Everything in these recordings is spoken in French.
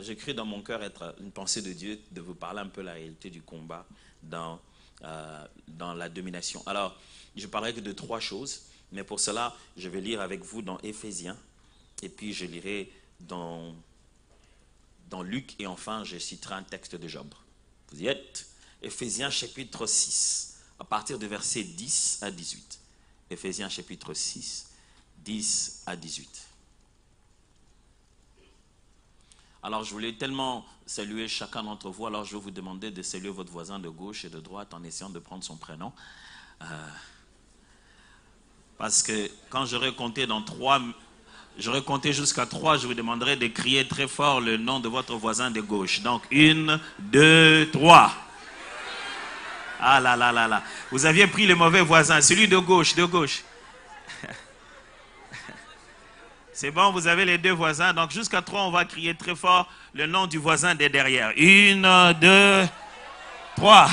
J'ai cru dans mon cœur être une pensée de Dieu, de vous parler un peu la réalité du combat dans la domination. Alors, je parlerai que de trois choses, mais pour cela, je vais lire avec vous dans Éphésiens, et puis je lirai dans Luc, et enfin, je citerai un texte de Job. Vous y êtes? Éphésiens chapitre 6, à partir du verset 10 à 18. Éphésiens chapitre 6, 10 à 18. Alors, je voulais tellement saluer chacun d'entre vous, alors je vais vous demander de saluer votre voisin de gauche et de droite en essayant de prendre son prénom. Parce que quand j'aurai compté jusqu'à 3, je vous demanderai de crier très fort le nom de votre voisin de gauche. Donc, 1, 2, 3. Ah là là là là. Vous aviez pris le mauvais voisin, celui de gauche, de gauche. C'est bon, vous avez les deux voisins. Donc, jusqu'à 3, on va crier très fort le nom du voisin de derrière. 1, 2, 3.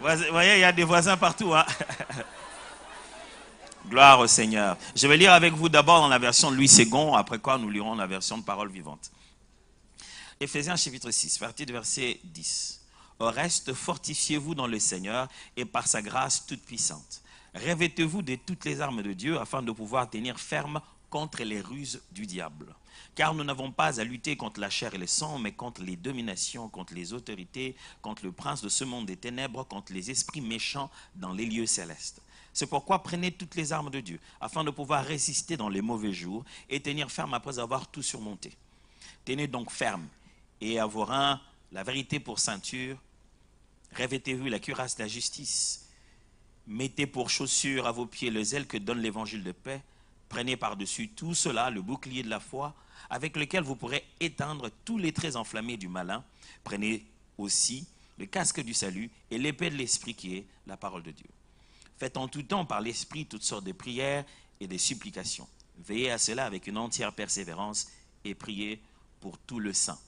Vous voyez, il y a des voisins partout. Hein? Gloire au Seigneur. Je vais lire avec vous d'abord dans la version de Louis II, après quoi nous lirons la version de Parole vivante. Éphésiens chapitre 6, partie du verset 10. Au reste, fortifiez-vous dans le Seigneur et par sa grâce toute puissante. Revêtez-vous de toutes les armes de Dieu afin de pouvoir tenir ferme contre les ruses du diable. Car nous n'avons pas à lutter contre la chair et le sang, mais contre les dominations, contre les autorités, contre le prince de ce monde des ténèbres, contre les esprits méchants dans les lieux célestes. C'est pourquoi prenez toutes les armes de Dieu, afin de pouvoir résister dans les mauvais jours et tenir ferme après avoir tout surmonté. Tenez donc ferme et avoir la vérité pour ceinture. Revêtez-vous la cuirasse de la justice. Mettez pour chaussure à vos pieds le zèle que donne l'évangile de paix. Prenez par-dessus tout cela le bouclier de la foi, avec lequel vous pourrez éteindre tous les traits enflammés du malin. Prenez aussi le casque du salut et l'épée de l'esprit qui est la parole de Dieu. Faites en tout temps par l'esprit toutes sortes de prières et de supplications. Veillez à cela avec une entière persévérance et priez pour tout le saint.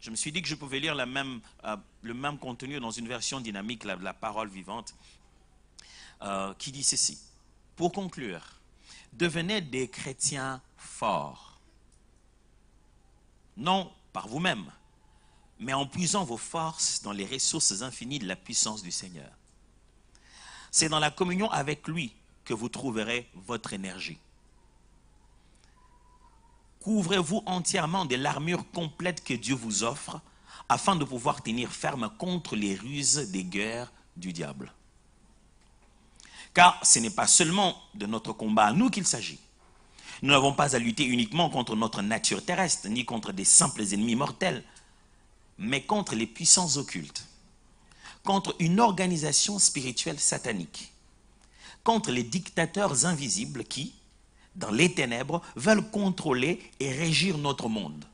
Je me suis dit que je pouvais lire le même contenu dans une version dynamique, la parole vivante, qui dit ceci. Pour conclure, devenez des chrétiens forts. Non par vous-même, mais en puisant vos forces dans les ressources infinies de la puissance du Seigneur. C'est dans la communion avec lui que vous trouverez votre énergie. Couvrez-vous entièrement de l'armure complète que Dieu vous offre afin de pouvoir tenir ferme contre les ruses des guerres du diable. Car ce n'est pas seulement de notre combat à nous qu'il s'agit. Nous n'avons pas à lutter uniquement contre notre nature terrestre, ni contre des simples ennemis mortels, mais contre les puissances occultes, contre une organisation spirituelle satanique, contre les dictateurs invisibles qui, dans les ténèbres, veulent contrôler et régir notre monde,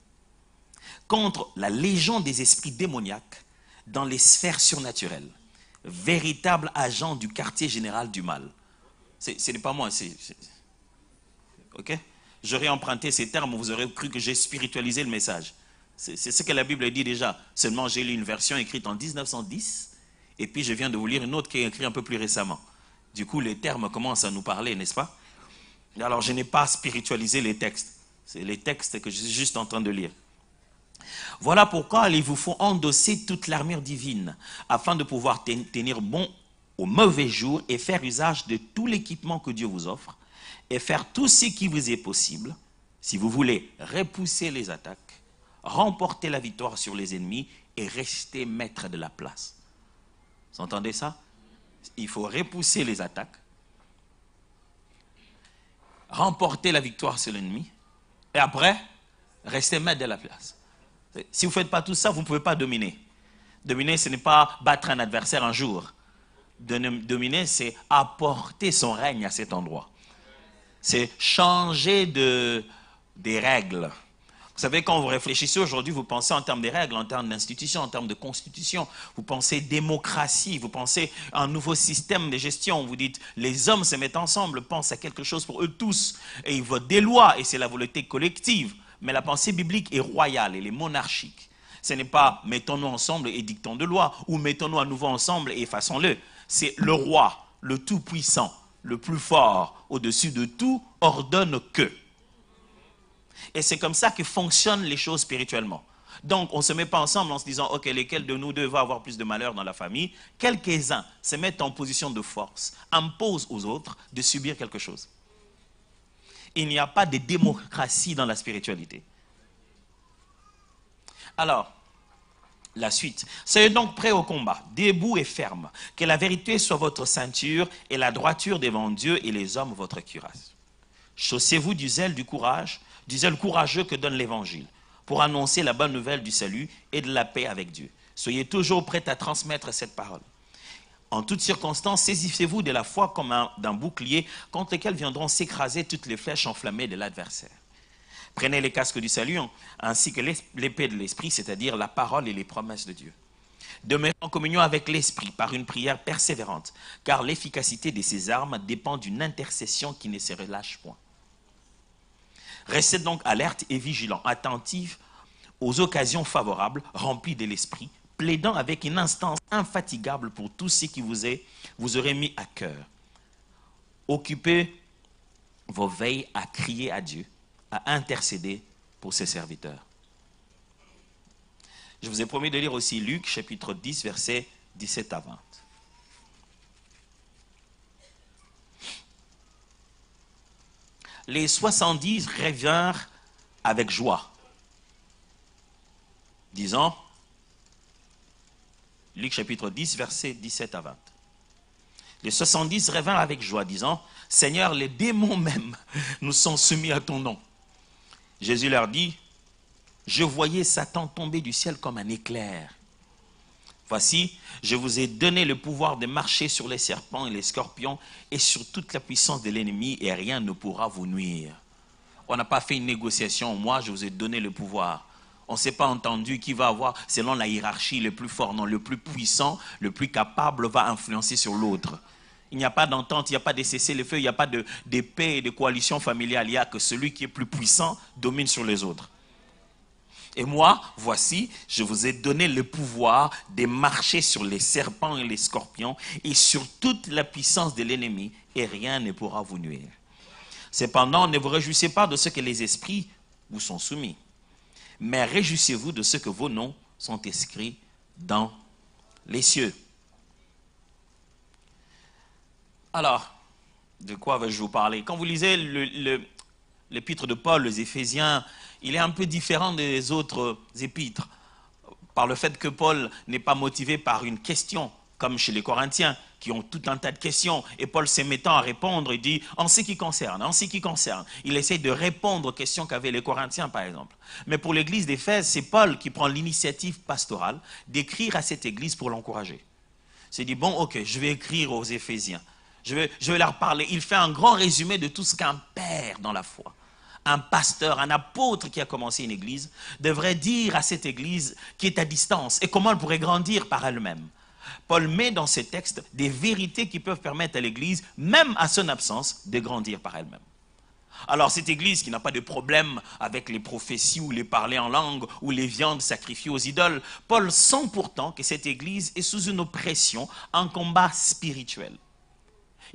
contre la légion des esprits démoniaques dans les sphères surnaturelles, véritable agent du quartier général du mal. Ce n'est pas moi, ok? J'aurais emprunté ces termes, vous aurez cru que j'ai spiritualisé le message. C'est ce que la Bible dit déjà. Seulement, j'ai lu une version écrite en 1910, et puis je viens de vous lire une autre qui est écrite un peu plus récemment. Du coup, les termes commencent à nous parler, n'est-ce pas? Alors, je n'ai pas spiritualisé les textes. C'est les textes que je suis juste en train de lire. Voilà pourquoi il vous faut endosser toute l'armure divine afin de pouvoir tenir bon au mauvais jour et faire usage de tout l'équipement que Dieu vous offre et faire tout ce qui vous est possible si vous voulez repousser les attaques, remporter la victoire sur les ennemis et rester maître de la place. Vous entendez ça? Il faut repousser les attaques, remporter la victoire sur l'ennemi et après, rester maître de la place. Si vous ne faites pas tout ça, vous ne pouvez pas dominer. Dominer, ce n'est pas battre un adversaire un jour. Dominer, c'est apporter son règne à cet endroit. C'est changer des règles. Vous savez, quand vous réfléchissez aujourd'hui, vous pensez en termes de règles, en termes d'institutions, en termes de constitution. Vous pensez démocratie, vous pensez un nouveau système de gestion. Vous dites, les hommes se mettent ensemble, pensent à quelque chose pour eux tous. Et ils votent des lois, et c'est la volonté collective. Mais la pensée biblique est royale, elle est monarchique. Ce n'est pas mettons-nous ensemble et dictons de loi, ou mettons-nous à nouveau ensemble et fassons-le. C'est le roi, le tout-puissant, le plus fort, au-dessus de tout, ordonne que. Et c'est comme ça que fonctionnent les choses spirituellement. Donc, on ne se met pas ensemble en se disant, ok, lesquels de nous deux va avoir plus de malheur dans la famille. Quelques-uns se mettent en position de force, imposent aux autres de subir quelque chose. Il n'y a pas de démocratie dans la spiritualité. Alors, la suite. Soyez donc prêts au combat, debout et ferme. Que la vérité soit votre ceinture et la droiture devant Dieu et les hommes votre cuirasse. Chaussez-vous du zèle courageux que donne l'évangile, pour annoncer la bonne nouvelle du salut et de la paix avec Dieu. Soyez toujours prêts à transmettre cette parole. En toutes circonstances, saisissez-vous de la foi comme d'un bouclier contre lequel viendront s'écraser toutes les flèches enflammées de l'adversaire. Prenez les casques du salut ainsi que l'épée de l'esprit, c'est-à-dire la parole et les promesses de Dieu. Demeurez en communion avec l'esprit par une prière persévérante, car l'efficacité de ces armes dépend d'une intercession qui ne se relâche point. Restez donc alertes et vigilants, attentifs aux occasions favorables, remplis de l'esprit, plaidant avec une instance infatigable pour tout ce qui vous aurez mis à cœur. Occupez vos veilles à crier à Dieu, à intercéder pour ses serviteurs. Je vous ai promis de lire aussi Luc, chapitre 10, versets 17 à 20. Les 70 revinrent avec joie, disant, Luc chapitre 10, versets 17 à 20. Les 70 revinrent avec joie, disant, Seigneur, les démons même nous sont soumis à ton nom. Jésus leur dit, je voyais Satan tomber du ciel comme un éclair. Voici, je vous ai donné le pouvoir de marcher sur les serpents et les scorpions et sur toute la puissance de l'ennemi et rien ne pourra vous nuire. On n'a pas fait une négociation, moi je vous ai donné le pouvoir. On ne s'est pas entendu qui va avoir, selon la hiérarchie, le plus fort, non, le plus puissant, le plus capable va influencer sur l'autre. Il n'y a pas d'entente, il n'y a pas de cessez-le-feu, il n'y a pas de paix et de coalition familiale. Il y a que celui qui est plus puissant domine sur les autres. Et moi, voici, je vous ai donné le pouvoir de marcher sur les serpents et les scorpions et sur toute la puissance de l'ennemi et rien ne pourra vous nuire. Cependant, ne vous réjouissez pas de ce que les esprits vous sont soumis, mais réjouissez-vous de ce que vos noms sont inscrits dans les cieux. Alors, de quoi vais-je vous parler? Quand vous lisez l'épître de Paul, les Éphésiens, il est un peu différent des autres épîtres, par le fait que Paul n'est pas motivé par une question, comme chez les Corinthiens, qui ont tout un tas de questions, et Paul se mettant à répondre, il dit, en ce qui concerne, il essaie de répondre aux questions qu'avaient les Corinthiens, par exemple. Mais pour l'église d'Éphèse, c'est Paul qui prend l'initiative pastorale d'écrire à cette église pour l'encourager. Il s'est dit, bon, ok, je vais écrire aux Éphésiens. Je vais leur parler. Il fait un grand résumé de tout ce qu'un père dans la foi, un pasteur, un apôtre qui a commencé une église, devrait dire à cette église qui est à distance et comment elle pourrait grandir par elle-même. Paul met dans ses textes des vérités qui peuvent permettre à l'église, même à son absence, de grandir par elle-même. Alors cette église qui n'a pas de problème avec les prophéties ou les parler en langue ou les viandes sacrifiées aux idoles, Paul sent pourtant que cette église est sous une oppression, un combat spirituel.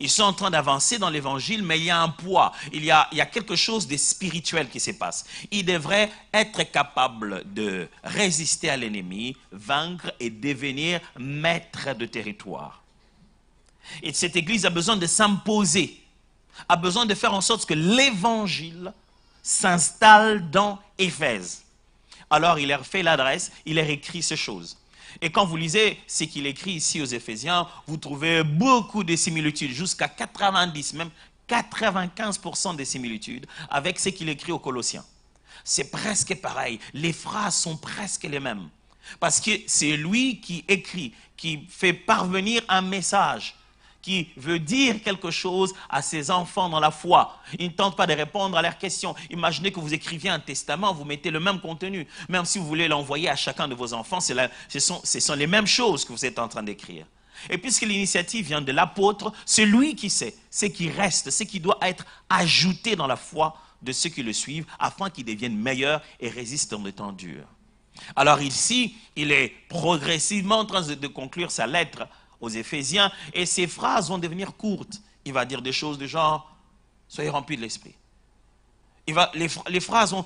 Ils sont en train d'avancer dans l'évangile, mais il y a un poids, il y a quelque chose de spirituel qui se passe. Ils devraient être capables de résister à l'ennemi, vaincre et devenir maître de territoire. Et cette église a besoin de s'imposer, a besoin de faire en sorte que l'évangile s'installe dans Éphèse. Alors il leur fait l'adresse, il leur écrit ces choses. Et quand vous lisez ce qu'il écrit ici aux Éphésiens, vous trouvez beaucoup de similitudes, jusqu'à 90, même 95% de similitudes avec ce qu'il écrit aux Colossiens. C'est presque pareil, les phrases sont presque les mêmes. Parce que c'est lui qui écrit, qui fait parvenir un message, qui veut dire quelque chose à ses enfants dans la foi. Il ne tente pas de répondre à leurs questions. Imaginez que vous écriviez un testament, vous mettez le même contenu. Même si vous voulez l'envoyer à chacun de vos enfants, ce sont les mêmes choses que vous êtes en train d'écrire. Et puisque l'initiative vient de l'apôtre, c'est lui qui sait ce qui reste, ce qui doit être ajouté dans la foi de ceux qui le suivent, afin qu'ils deviennent meilleurs et résistent dans les temps durs. Alors ici, il est progressivement en train de conclure sa lettre aux Éphésiens, et ces phrases vont devenir courtes. Il va dire des choses du genre, soyez remplis de l'esprit. Les phrases vont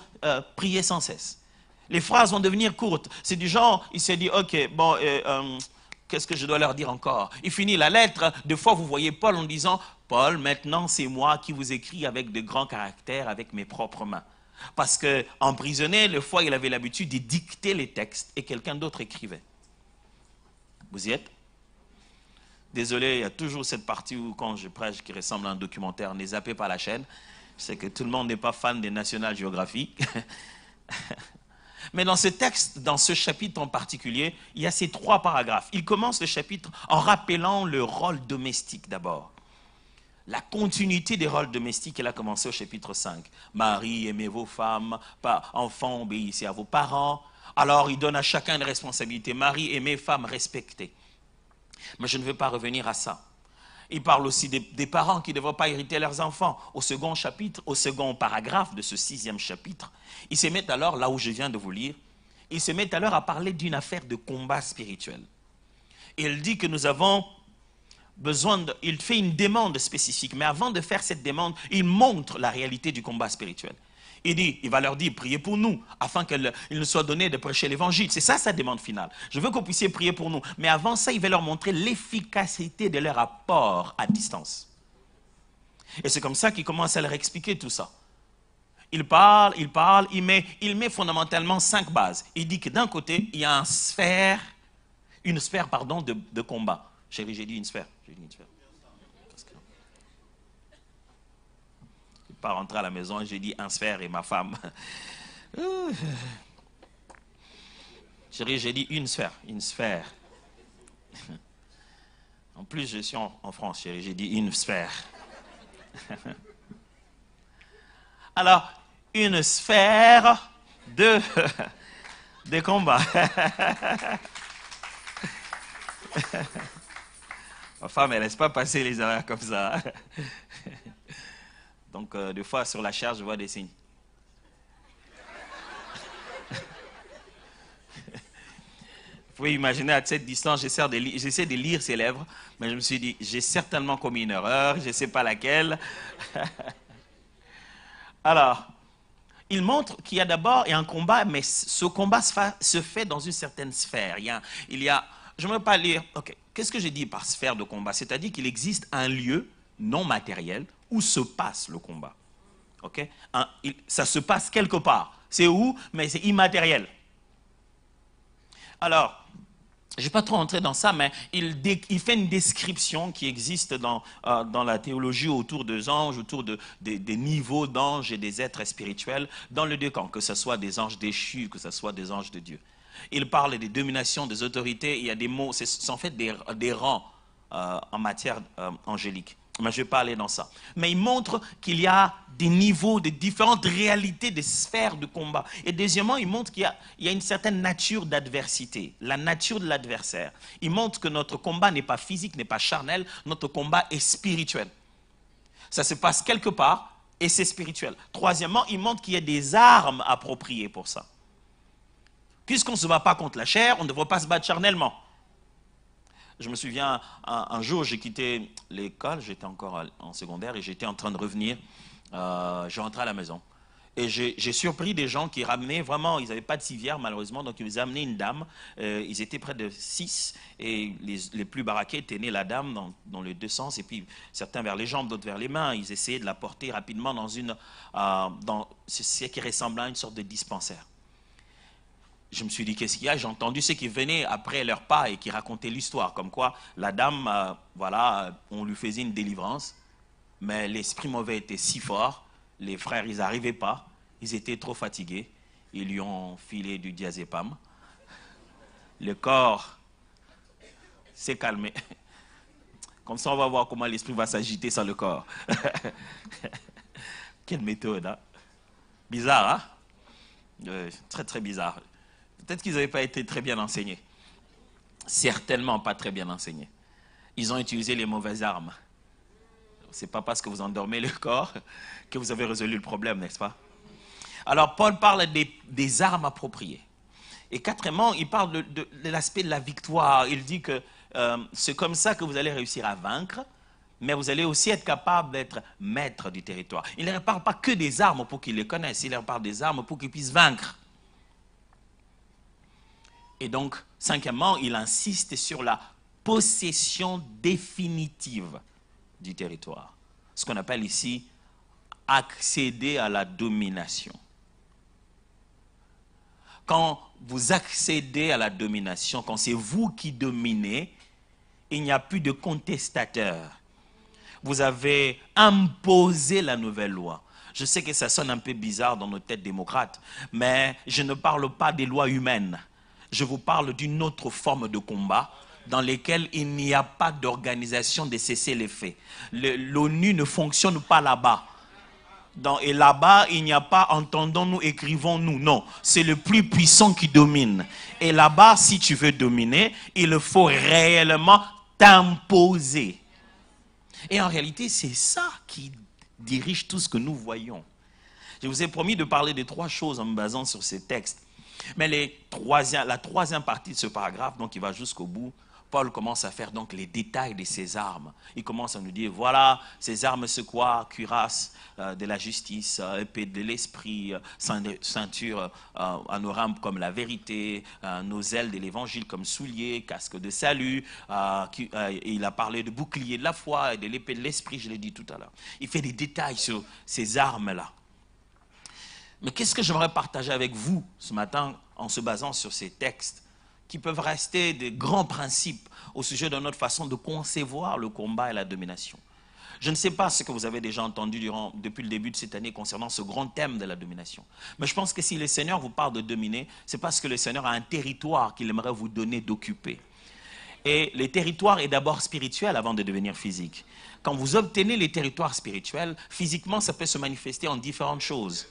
prier sans cesse. Les phrases vont devenir courtes. C'est du genre, il s'est dit, ok, bon, qu'est-ce que je dois leur dire encore? Il finit la lettre. Des fois, vous voyez Paul en disant, Paul, maintenant, c'est moi qui vous écris avec de grands caractères, avec mes propres mains. Parce qu'emprisonné, le fois, il avait l'habitude de dicter les textes et quelqu'un d'autre écrivait. Vous y êtes? Désolé, il y a toujours cette partie où, quand je prêche, qui ressemble à un documentaire, ne zappez pas la chaîne. Je sais que tout le monde n'est pas fan des National Geographic. Mais dans ce texte, dans ce chapitre en particulier, il y a ces 3 paragraphes. Il commence le chapitre en rappelant le rôle domestique d'abord. La continuité des rôles domestiques, elle a commencé au chapitre 5. Marie, aimez vos femmes, enfants, obéissez à vos parents. Alors, il donne à chacun une responsabilité. Marie, aimez, femmes, respectez. Mais je ne veux pas revenir à ça. Il parle aussi des parents qui ne devraient pas hériter leurs enfants. Au second chapitre, au second paragraphe de ce 6e chapitre, il se met alors, là où je viens de vous lire, il se met alors à parler d'une affaire de combat spirituel. Il dit que nous avons besoin il fait une demande spécifique, mais avant de faire cette demande, il montre la réalité du combat spirituel. Il va leur dire, priez pour nous, afin qu'il nous soit donné de prêcher l'évangile. C'est ça sa demande finale. Je veux que vous puissiez prier pour nous. Mais avant ça, il va leur montrer l'efficacité de leur apport à distance. Et c'est comme ça qu'il commence à leur expliquer tout ça. Il parle, il met fondamentalement 5 bases. Il dit que d'un côté, il y a une sphère de combat. Chérie, j'ai dit une sphère. Pas rentrer à la maison et j'ai dit un sphère et ma femme. Chérie, j'ai dit une sphère. En plus, je suis en France, chérie, j'ai dit une sphère. Alors, une sphère de combat. Ma femme, elle ne laisse pas passer les horaires comme ça. Donc, des fois, sur la charge, je vois des signes. Vous pouvez imaginer, à cette distance, j'essaie de lire ses lèvres, mais je me suis dit, j'ai certainement commis une erreur, je ne sais pas laquelle. Alors, il montre qu'il y a d'abord un combat, mais ce combat se fait dans une certaine sphère. Je ne veux pas lire, ok, qu'est-ce que j'ai dit par sphère de combat? C'est-à-dire qu'il existe un lieu non matériel où se passe le combat. Okay? Ça se passe quelque part. C'est où? Mais c'est immatériel. Alors, je ne vais pas trop entrer dans ça, mais il fait une description qui existe dans la théologie autour des anges, autour des niveaux d'anges et des êtres spirituels, dans le 2 camps, que ce soit des anges déchus, que ce soit des anges de Dieu. Il parle des dominations, des autorités, il y a des mots, c'est en fait des rangs en matière angélique. Mais je ne vais pas aller dans ça. Mais il montre qu'il y a des niveaux de différentes réalités, des sphères de combat. Et deuxièmement, il montre qu'il y a une certaine nature d'adversité, la nature de l'adversaire. Il montre que notre combat n'est pas physique, n'est pas charnel, notre combat est spirituel. Ça se passe quelque part et c'est spirituel. Troisièmement, il montre qu'il y a des armes appropriées pour ça. Puisqu'on ne se bat pas contre la chair, on ne devrait pas se battre charnellement. Je me souviens, un jour, j'ai quitté l'école, j'étais encore en secondaire, et j'étais en train de revenir, je rentrais à la maison. Et j'ai surpris des gens qui ramenaient, vraiment, ils n'avaient pas de civière malheureusement, donc ils nous amenaient une dame, ils étaient près de 6, et les plus baraqués tenaient la dame dans les 2 sens, et puis certains vers les jambes, d'autres vers les mains, ils essayaient de la porter rapidement dans ce qui ressemblait à une sorte de dispensaire. Je me suis dit, qu'est-ce qu'il y a? J'ai entendu ceux qui venaient après leur pas et qui racontaient l'histoire, comme quoi la dame, on lui faisait une délivrance, mais l'esprit mauvais était si fort, les frères, ils n'arrivaient pas, ils étaient trop fatigués, ils lui ont filé du diazépam. Le corps s'est calmé. Comme ça, on va voir comment l'esprit va s'agiter sans le corps. Quelle méthode, hein? Bizarre, hein? Très, très bizarre. Peut-être qu'ils n'avaient pas été très bien enseignés. Certainement pas très bien enseignés. Ils ont utilisé les mauvaises armes. Ce n'est pas parce que vous endormez le corps que vous avez résolu le problème, n'est-ce pas? Alors, Paul parle des armes appropriées. Et quatrièmement, il parle de l'aspect de la victoire. Il dit que c'est comme ça que vous allez réussir à vaincre, mais vous allez aussi être capable d'être maître du territoire. Il ne leur parle pas que des armes pour qu'ils les connaissent, il leur parle des armes pour qu'ils puissent vaincre. Et donc, cinquièmement, il insiste sur la possession définitive du territoire. Ce qu'on appelle ici accéder à la domination. Quand vous accédez à la domination, quand c'est vous qui dominez, il n'y a plus de contestateur. Vous avez imposé la nouvelle loi. Je sais que ça sonne un peu bizarre dans nos têtes démocrates, mais je ne parle pas des lois humaines. Je vous parle d'une autre forme de combat dans lesquels il n'y a pas d'organisation de cessez-les-feux. L'ONU ne fonctionne pas là-bas. Et là-bas, il n'y a pas entendons-nous, écrivons-nous. Non, c'est le plus puissant qui domine. Et là-bas, si tu veux dominer, il faut réellement t'imposer. Et en réalité, c'est ça qui dirige tout ce que nous voyons. Je vous ai promis de parler de 3 choses en me basant sur ces textes. Mais la troisième partie de ce paragraphe, donc il va jusqu'au bout, Paul commence à faire donc les détails de ses armes. Il commence à nous dire, voilà, ces armes c'est quoi? Cuirasse de la justice, épée de l'esprit, ceinture à nos rampes comme la vérité, nos ailes de l'évangile comme souliers, casque de salut. Il a parlé de bouclier de la foi et de l'épée de l'esprit, je l'ai dit tout à l'heure. Il fait des détails sur ces armes-là. Mais qu'est-ce que j'aimerais partager avec vous ce matin en se basant sur ces textes qui peuvent rester des grands principes au sujet de notre façon de concevoir le combat et la domination. Je ne sais pas ce que vous avez déjà entendu depuis le début de cette année concernant ce grand thème de la domination. Mais je pense que si le Seigneur vous parle de dominer, c'est parce que le Seigneur a un territoire qu'il aimerait vous donner d'occuper. Et le territoire est d'abord spirituel avant de devenir physique. Quand vous obtenez les territoires spirituels, physiquement, ça peut se manifester en différentes choses.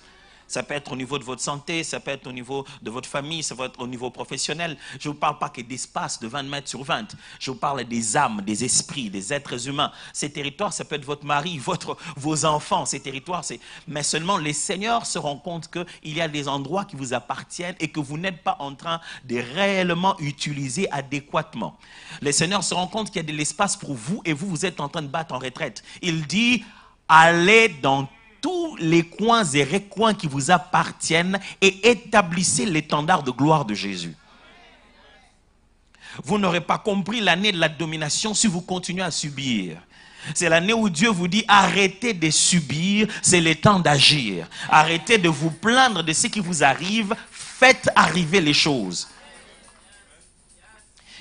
Ça peut être au niveau de votre santé, ça peut être au niveau de votre famille, ça peut être au niveau professionnel. Je ne vous parle pas que d'espace de 20 mètres sur 20. Je vous parle des âmes, des esprits, des êtres humains. Ces territoires, ça peut être votre mari, vos enfants. Ces territoires, mais seulement les seigneurs se rendent compte qu'il y a des endroits qui vous appartiennent et que vous n'êtes pas en train de réellement utiliser adéquatement. Les seigneurs se rendent compte qu'il y a de l'espace pour vous et vous êtes en train de battre en retraite. Il dit, allez dans tous les coins et recoins qui vous appartiennent et établissez l'étendard de gloire de Jésus. Vous n'aurez pas compris l'année de la domination si vous continuez à subir. C'est l'année où Dieu vous dit arrêtez de subir, c'est le temps d'agir. Arrêtez de vous plaindre de ce qui vous arrive, faites arriver les choses.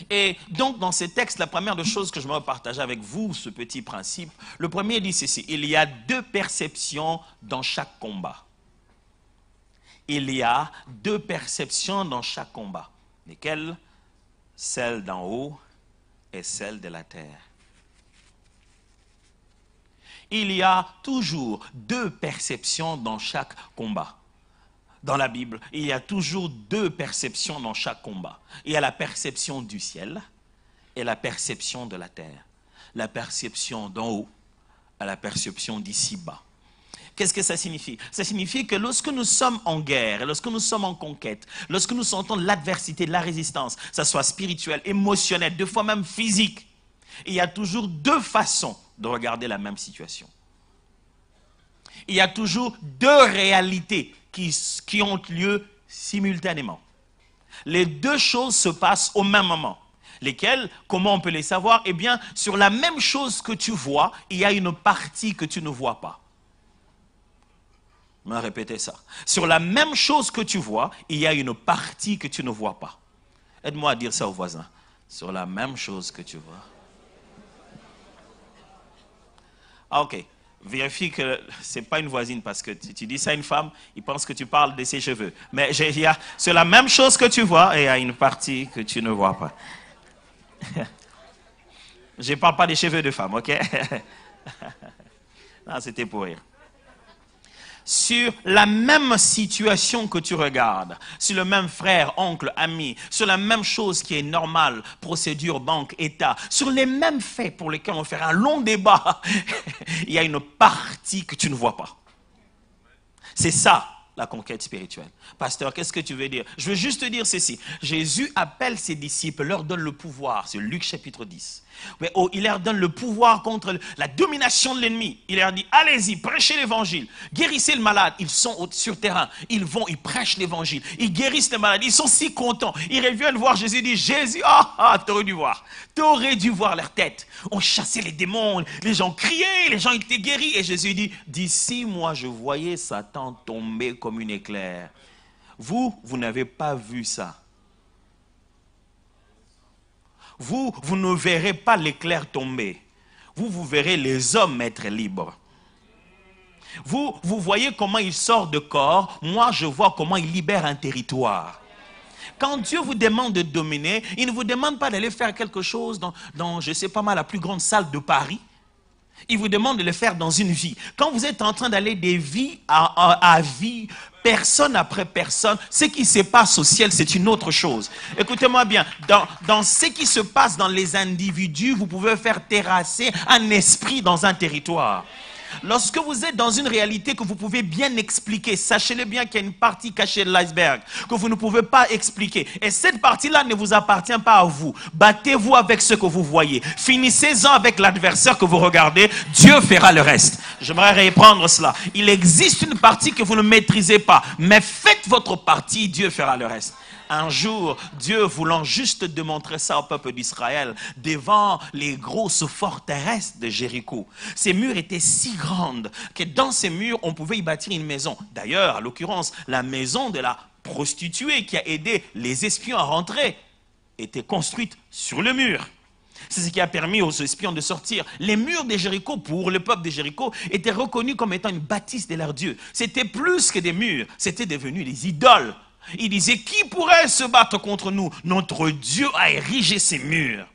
Et donc, dans ces textes, la première des choses que je vais partager avec vous, ce petit principe, le premier dit ceci, il y a 2 perceptions dans chaque combat. Il y a 2 perceptions dans chaque combat. Lesquelles? Celle d'en haut et celle de la terre. Il y a toujours 2 perceptions dans chaque combat. Dans la Bible, il y a toujours 2 perceptions dans chaque combat. Il y a la perception du ciel et la perception de la terre. La perception d'en haut et la perception d'ici-bas. Qu'est-ce que ça signifie? Ça signifie que lorsque nous sommes en guerre, lorsque nous sommes en conquête, lorsque nous sentons l'adversité, la résistance, que ce soit spirituelle, émotionnelle, des fois même physique, il y a toujours 2 façons de regarder la même situation. Il y a toujours 2 réalités qui ont lieu simultanément. Les 2 choses se passent au même moment. Lesquelles? Comment on peut les savoir? Eh bien, sur la même chose que tu vois, il y a une partie que tu ne vois pas. Je vais répéter ça. Sur la même chose que tu vois, il y a une partie que tu ne vois pas. Aide-moi à dire ça aux voisins. Sur la même chose que tu vois. Ah, ok. Vérifie que ce n'est pas une voisine parce que tu dis ça à une femme, il pense que tu parles de ses cheveux. Mais c'est la même chose que tu vois et il y a une partie que tu ne vois pas. Je ne parle pas des cheveux de femme, ok? Non, c'était pour rire. Sur la même situation que tu regardes, sur le même frère, oncle, ami, sur la même chose qui est normale, procédure, banque, État, sur les mêmes faits pour lesquels on fait un long débat, il y a une partie que tu ne vois pas. C'est ça la conquête spirituelle. Pasteur, qu'est-ce que tu veux dire? Je veux juste te dire ceci. Jésus appelle ses disciples, leur donne le pouvoir. C'est Luc chapitre 10. Mais il leur donne le pouvoir contre la domination de l'ennemi. Il leur dit, allez-y, prêchez l'évangile. Guérissez le malade. Ils sont sur terrain. Ils vont, ils prêchent l'évangile. Ils guérissent les malades. Ils sont si contents. Ils reviennent voir Jésus et disent, Jésus, t'aurais dû voir. T'aurais dû voir leur tête. On chassait les démons. Les gens criaient. Les gens étaient guéris. Et Jésus dit, d'ici moi, je voyais Satan tomber comme une éclair. Vous n'avez pas vu ça. Vous ne verrez pas l'éclair tomber. Vous verrez les hommes être libres. Vous voyez comment ils sortent de corps. Moi, je vois comment ils libèrent un territoire. Quand Dieu vous demande de dominer, il ne vous demande pas d'aller faire quelque chose dans je ne sais pas mal, la plus grande salle de Paris. Il vous demande de le faire dans une vie. Quand vous êtes en train d'aller des vies à vie, personne après personne, ce qui se passe au ciel, c'est une autre chose. Écoutez-moi bien, dans ce qui se passe dans les individus, vous pouvez faire terrasser un esprit dans un territoire. Lorsque vous êtes dans une réalité que vous pouvez bien expliquer, sachez-le bien qu'il y a une partie cachée de l'iceberg que vous ne pouvez pas expliquer. Et cette partie-là ne vous appartient pas à vous. Battez-vous avec ce que vous voyez. Finissez-en avec l'adversaire que vous regardez. Dieu fera le reste. J'aimerais reprendre cela. Il existe une partie que vous ne maîtrisez pas. Mais faites votre partie, Dieu fera le reste. Un jour, Dieu voulant juste démontrer ça au peuple d'Israël, devant les grosses forteresses de Jéricho. Ces murs étaient si grandes que dans ces murs, on pouvait y bâtir une maison. D'ailleurs, à l'occurrence, la maison de la prostituée qui a aidé les espions à rentrer était construite sur le mur. C'est ce qui a permis aux espions de sortir. Les murs de Jéricho, pour le peuple de Jéricho, étaient reconnus comme étant une bâtisse de leur Dieu. C'était plus que des murs, c'était devenu des idoles. Il disait, qui pourrait se battre contre nous? Notre Dieu a érigé ces murs.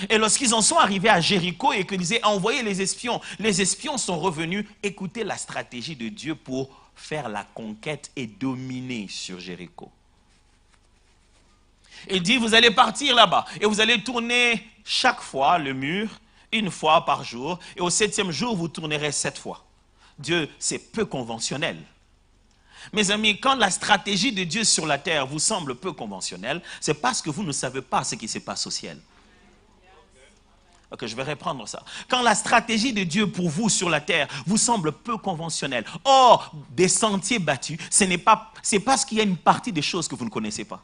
Et lorsqu'ils en sont arrivés à Jéricho et qu'ils disaient, envoyez les espions sont revenus écouter la stratégie de Dieu pour faire la conquête et dominer sur Jéricho. Il dit, vous allez partir là-bas et vous allez tourner chaque fois le mur, une fois par jour, et au 7e jour, vous tournerez 7 fois. Dieu, c'est peu conventionnel. Mes amis, quand la stratégie de Dieu sur la terre vous semble peu conventionnelle, c'est parce que vous ne savez pas ce qui se passe au ciel. Ok, je vais reprendre ça. Quand la stratégie de Dieu pour vous sur la terre vous semble peu conventionnelle, hors des sentiers battus, c'est parce qu'il y a une partie des choses que vous ne connaissez pas.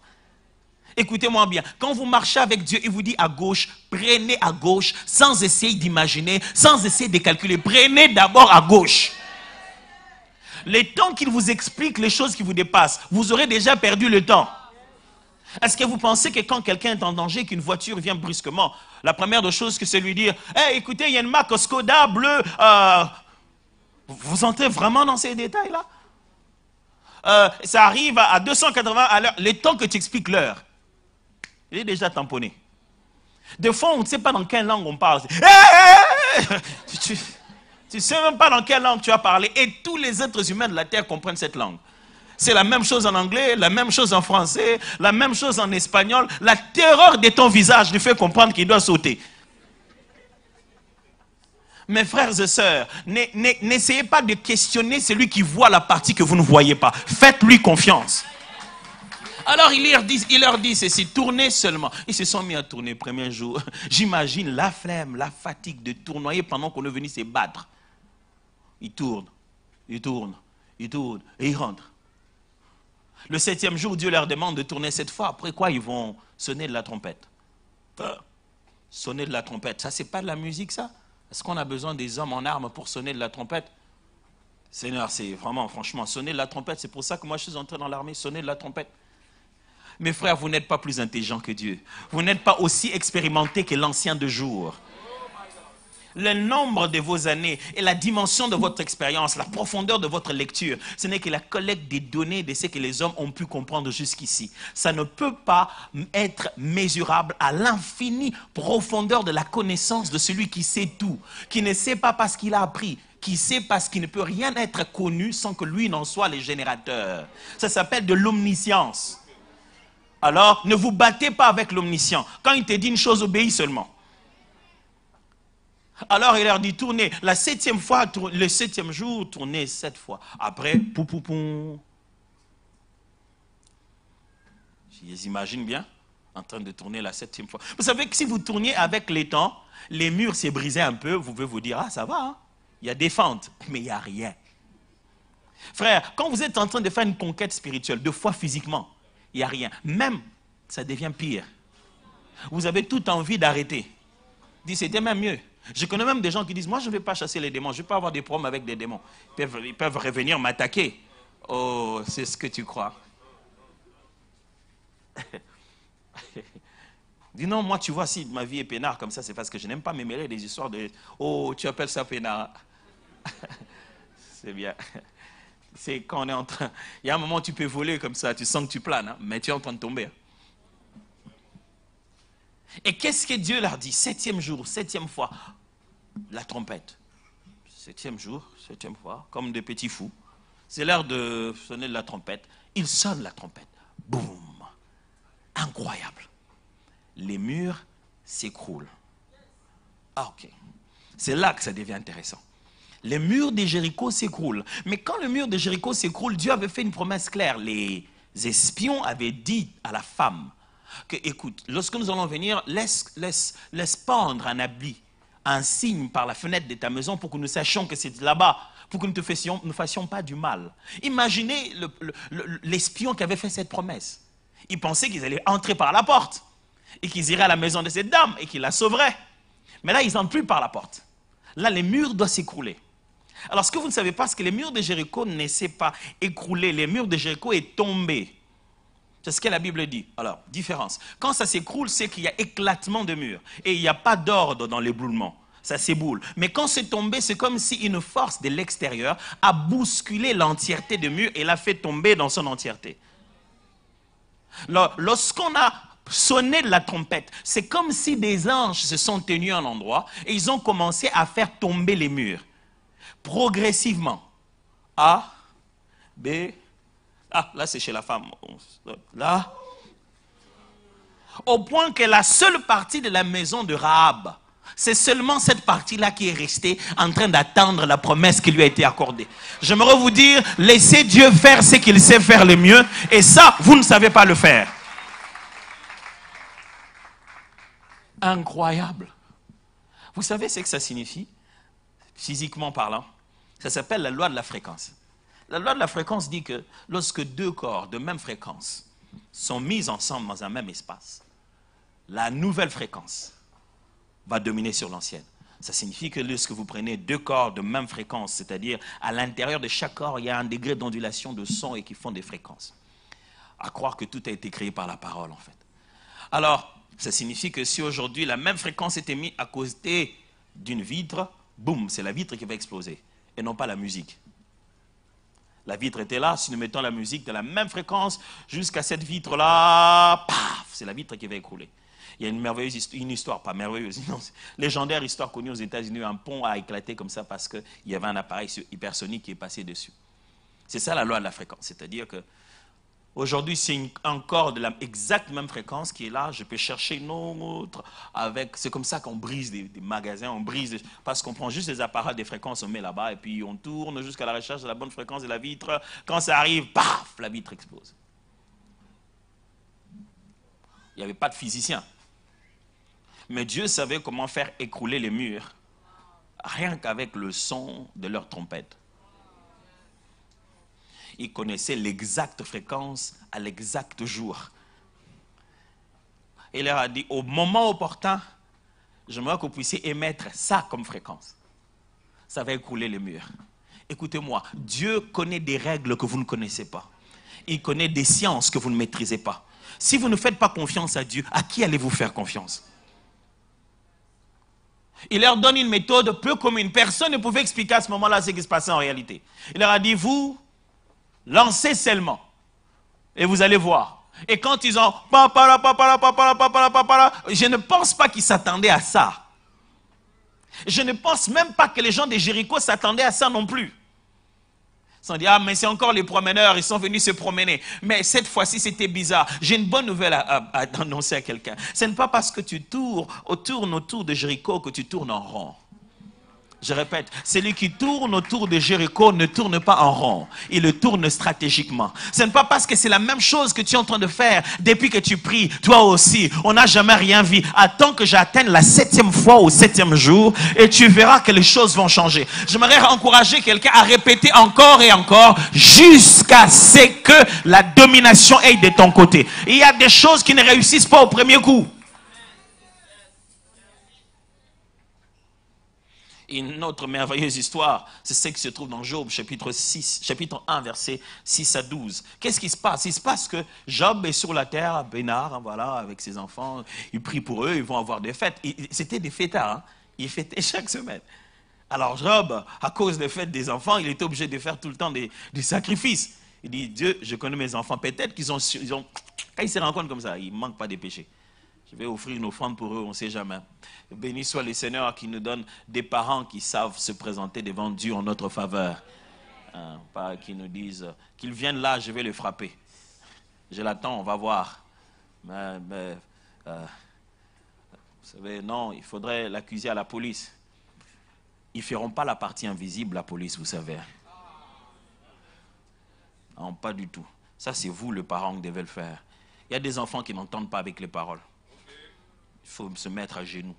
Écoutez-moi bien, quand vous marchez avec Dieu, il vous dit à gauche, prenez à gauche, sans essayer d'imaginer, sans essayer de calculer. Prenez d'abord à gauche. Le temps qu'il vous explique les choses qui vous dépassent, vous aurez déjà perdu le temps. Est-ce que vous pensez que quand quelqu'un est en danger, qu'une voiture vient brusquement, la première des choses que c'est lui dire, hey, écoutez, il y a une marque Skoda bleue, vous entrez vraiment dans ces détails-là? Ça arrive à 280 à l'heure, le temps que tu expliques l'heure, il est déjà tamponné. Des fois, on ne sait pas dans quelle langue on parle. Tu ne sais même pas dans quelle langue tu as parlé. Et tous les êtres humains de la terre comprennent cette langue. C'est la même chose en anglais, la même chose en français, la même chose en espagnol. La terreur de ton visage lui fait comprendre qu'il doit sauter. Mes frères et sœurs, n'essayez pas de questionner celui qui voit la partie que vous ne voyez pas. Faites-lui confiance. Alors il leur dit ceci, tournez seulement. Ils se sont mis à tourner le premier jour. J'imagine la flemme, la fatigue de tournoyer pendant qu'on est venu se battre. Ils tournent, ils tournent, ils tournent et ils rentrent. Le 7e jour, Dieu leur demande de tourner 7 fois. Après quoi, ils vont sonner de la trompette. Sonner de la trompette, ça c'est pas de la musique ça? Est-ce qu'on a besoin des hommes en armes pour sonner de la trompette? Seigneur, c'est vraiment, franchement, sonner de la trompette, c'est pour ça que moi je suis entré dans l'armée, sonner de la trompette. Mes frères, vous n'êtes pas plus intelligents que Dieu. Vous n'êtes pas aussi expérimentés que l'ancien de jour. Le nombre de vos années et la dimension de votre expérience, la profondeur de votre lecture, ce n'est que la collecte des données de ce que les hommes ont pu comprendre jusqu'ici. Ça ne peut pas être mesurable à l'infinie profondeur de la connaissance de celui qui sait tout, qui ne sait pas parce qu'il a appris, qui sait parce qu'il ne peut rien être connu sans que lui n'en soit le générateur. Ça s'appelle de l'omniscience. Alors, ne vous battez pas avec l'omniscient. Quand il te dit une chose, obéis seulement. Alors il leur dit tournez, la 7e fois, le 7e jour, tournez 7 fois. Après, pou pou pou, Ils imaginent bien, en train de tourner la 7e fois. Vous savez que si vous tourniez avec les temps, les murs s'est brisé un peu, vous pouvez vous dire, ah ça va, hein? Il y a des fentes, mais il n'y a rien. Frère, quand vous êtes en train de faire une conquête spirituelle, de foi physiquement, il n'y a rien. Même, ça devient pire. Vous avez toute envie d'arrêter. Dis, c'était même mieux. Je connais même des gens qui disent, moi je ne vais pas chasser les démons, je ne vais pas avoir des problèmes avec des démons. Ils peuvent revenir m'attaquer. Oh, c'est ce que tu crois. Dis non, moi tu vois, si ma vie est peinard comme ça, c'est parce que je n'aime pas me mêler des histoires de, oh, tu appelles ça peinard. C'est bien. C'est quand on est en train, il y a un moment où tu peux voler comme ça, tu sens que tu planes, hein, mais tu es en train de tomber. Et qu'est-ce que Dieu leur dit? 7e jour, 7e fois, la trompette. 7e jour, 7e fois, comme des petits fous. C'est l'heure de sonner de la trompette. Il sonne la trompette. Boum. Incroyable. Les murs s'écroulent. Ah ok. C'est là que ça devient intéressant. Les murs de Jéricho s'écroulent. Mais quand le mur de Jéricho s'écroule, Dieu avait fait une promesse claire. Les espions avaient dit à la femme que, écoute, lorsque nous allons venir, laisse pendre un habit, un signe par la fenêtre de ta maison pour que nous sachions que c'est là-bas, pour que nous ne fassions pas du mal. Imaginez l'espion qui avait fait cette promesse. Il pensait qu'ils allaient entrer par la porte et qu'ils iraient à la maison de cette dame et qu'ils la sauveraient. Mais là, ils n'entrent plus par la porte. Là, les murs doivent s'écrouler. Alors, ce que vous ne savez pas, c'est que les murs de Jéricho ne s'est pas écroulé. Les murs de Jéricho est tombé. C'est ce que la Bible dit. Alors, différence. Quand ça s'écroule, c'est qu'il y a éclatement de murs. Et il n'y a pas d'ordre dans l'éboulement. Ça s'éboule. Mais quand c'est tombé, c'est comme si une force de l'extérieur a bousculé l'entièreté de mur et l'a fait tomber dans son entièreté. Lorsqu'on a sonné de la trompette, c'est comme si des anges se sont tenus à un endroit et ils ont commencé à faire tomber les murs. Progressivement. A, B, ah, là c'est chez la femme. Là. Au point que la seule partie de la maison de Rahab, c'est seulement cette partie-là qui est restée en train d'attendre la promesse qui lui a été accordée. J'aimerais vous dire, laissez Dieu faire ce qu'il sait faire le mieux, et ça, vous ne savez pas le faire. Incroyable. Vous savez ce que ça signifie, physiquement parlant? Ça s'appelle la loi de la fréquence. La loi de la fréquence dit que lorsque deux corps de même fréquence sont mis ensemble dans un même espace, la nouvelle fréquence va dominer sur l'ancienne. Ça signifie que lorsque vous prenez deux corps de même fréquence, c'est-à-dire à l'intérieur de chaque corps, il y a un degré d'ondulation de son et qui font des fréquences. À croire que tout a été créé par la parole, en fait. Alors, ça signifie que si aujourd'hui la même fréquence était mise à côté d'une vitre, boum, c'est la vitre qui va exploser, et non pas la musique. La vitre était là, si nous mettons la musique de la même fréquence jusqu'à cette vitre-là, paf, c'est la vitre qui va écrouler. Il y a une merveilleuse histoire, pas merveilleuse, non, légendaire histoire connue aux États-Unis. Un pont a éclaté comme ça parce qu'il y avait un appareil hypersonique qui est passé dessus. C'est ça la loi de la fréquence. C'est-à-dire que aujourd'hui, c'est un corps de la exacte même fréquence qui est là. Je peux chercher une autre avec. C'est comme ça qu'on brise des magasins, on brise parce qu'on prend juste les appareils des fréquences, on met là-bas et puis on tourne jusqu'à la recherche de la bonne fréquence de la vitre. Quand ça arrive, paf, la vitre explose. Il n'y avait pas de physicien. Mais Dieu savait comment faire écrouler les murs, rien qu'avec le son de leur trompette. Il connaissait l'exacte fréquence à l'exact jour. Il leur a dit, au moment opportun, j'aimerais que vous puissiez émettre ça comme fréquence. Ça va écrouler les murs. Écoutez-moi, Dieu connaît des règles que vous ne connaissez pas. Il connaît des sciences que vous ne maîtrisez pas. Si vous ne faites pas confiance à Dieu, à qui allez-vous faire confiance? Il leur donne une méthode peu commune. Personne ne pouvait expliquer à ce moment-là ce qui se passait en réalité. Il leur a dit, vous, lancez seulement. Et vous allez voir. Et quand ils ont... Je ne pense pas qu'ils s'attendaient à ça. Je ne pense même pas que les gens de Jéricho s'attendaient à ça non plus. Ils se sont dit, ah mais c'est encore les promeneurs, ils sont venus se promener. Mais cette fois-ci c'était bizarre. J'ai une bonne nouvelle à annoncer à quelqu'un. Ce n'est pas parce que tu tournes autour de Jéricho que tu tournes en rond. Je répète, celui qui tourne autour de Jéricho ne tourne pas en rond. Il le tourne stratégiquement. Ce n'est pas parce que c'est la même chose que tu es en train de faire depuis que tu pries. Toi aussi, on n'a jamais rien vu. Attends que j'atteigne la 7e fois au 7e jour et tu verras que les choses vont changer. J'aimerais encourager quelqu'un à répéter encore et encore jusqu'à ce que la domination aille de ton côté. Il y a des choses qui ne réussissent pas au premier coup. Une autre merveilleuse histoire, c'est ce qui se trouve dans Job, chapitre 1, versets 6 à 12. Qu'est-ce qui se passe? Il se passe que Job est sur la terre, peinard, voilà, avec ses enfants. Il prie pour eux, ils vont avoir des fêtes. C'était des fêtards, hein? Il fêtait chaque semaine. Alors Job, à cause des fêtes des enfants, il était obligé de faire tout le temps des sacrifices. Il dit, Dieu, je connais mes enfants, peut-être qu'ils ont... Quand ils se rencontrent comme ça, ils ne manquent pas de péchés. Je vais offrir une offrande pour eux, on ne sait jamais. Béni soit le Seigneur qui nous donne des parents qui savent se présenter devant Dieu en notre faveur. Pas qui nous disent, qu'ils viennent là, je vais les frapper. Je l'attends, on va voir. Mais vous savez, non, il faudrait l'accuser à la police. Ils ne feront pas la partie invisible, la police, vous savez. Non, pas du tout. Ça, c'est vous, le parent, qui devez le faire. Il y a des enfants qui n'entendent pas avec les paroles. Il faut se mettre à genoux.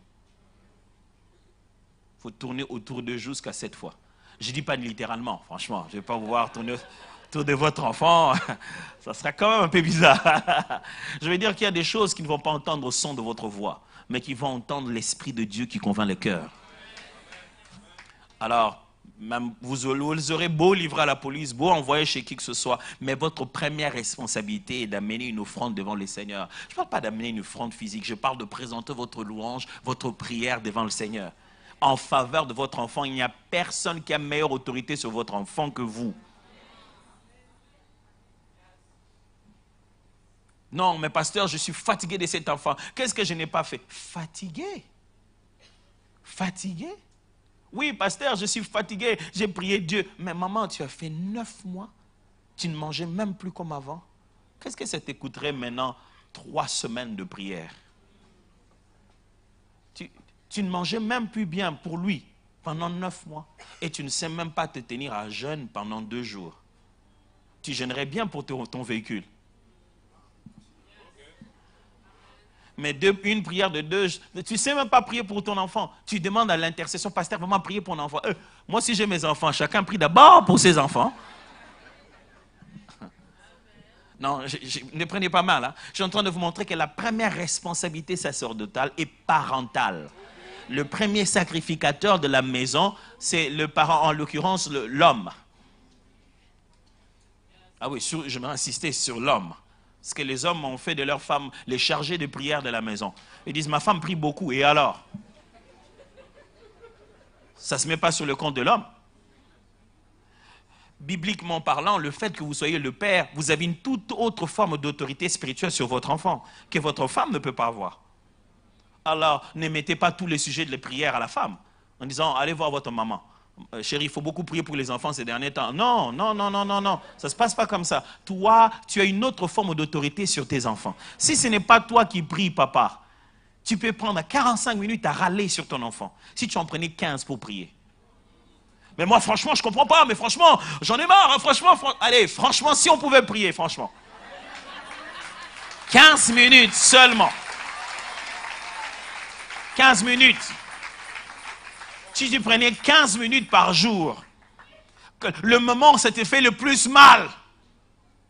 Il faut tourner autour d'eux jusqu'à 7 fois. Je ne dis pas littéralement, franchement. Je ne vais pas vous voir tourner autour de votre enfant. Ça sera quand même un peu bizarre. Je veux dire qu'il y a des choses qui ne vont pas entendre le son de votre voix, mais qui vont entendre l'Esprit de Dieu qui convainc le cœur. Alors, même vous aurez beau livrer à la police, beau envoyer chez qui que ce soit, mais votre première responsabilité est d'amener une offrande devant le Seigneur. Je ne parle pas d'amener une offrande physique, je parle de présenter votre louange, votre prière devant le Seigneur. En faveur de votre enfant, il n'y a personne qui a meilleure autorité sur votre enfant que vous. Non, mais pasteur, je suis fatigué de cet enfant. Qu'est-ce que je n'ai pas fait? Fatigué? Fatigué? Oui, pasteur, je suis fatigué, j'ai prié Dieu. Mais maman, tu as fait 9 mois, tu ne mangeais même plus comme avant. Qu'est-ce que ça t'écouterait maintenant 3 semaines de prière? Tu ne mangeais même plus bien pour lui pendant 9 mois. Et tu ne sais même pas te tenir à jeûne pendant 2 jours. Tu gênerais bien pour ton véhicule. Mais une prière de 2, tu ne sais même pas prier pour ton enfant. Tu demandes à l'intercession, pasteur, vraiment prier pour mon enfant. Moi, si j'ai mes enfants, chacun prie d'abord pour ses enfants. Non, ne prenez pas mal. Hein. Je suis en train de vous montrer que la première responsabilité sacerdotale est parentale. Le premier sacrificateur de la maison, c'est le parent, en l'occurrence l'homme. Ah oui, je vais insister sur l'homme. Parce que les hommes ont fait de leurs femmes les chargés de prière de la maison. Ils disent, ma femme prie beaucoup, et alors? Ça ne se met pas sur le compte de l'homme. Bibliquement parlant, le fait que vous soyez le père, vous avez une toute autre forme d'autorité spirituelle sur votre enfant, que votre femme ne peut pas avoir. Alors, ne mettez pas tous les sujets de la prière à la femme, en disant, allez voir votre maman. Chérie, il faut beaucoup prier pour les enfants ces derniers temps. Non, non, non, non, non, non. Ça ne se passe pas comme ça. Toi, tu as une autre forme d'autorité sur tes enfants. Si ce n'est pas toi qui pries, papa, tu peux prendre 45 minutes à râler sur ton enfant. Si tu en prenais 15 pour prier. Mais moi, franchement, je ne comprends pas. Mais franchement, j'en ai marre. Hein, franchement, allez, franchement, si on pouvait prier, franchement. 15 minutes seulement. 15 minutes. Si tu prenais 15 minutes par jour, le moment où ça te fait le plus mal,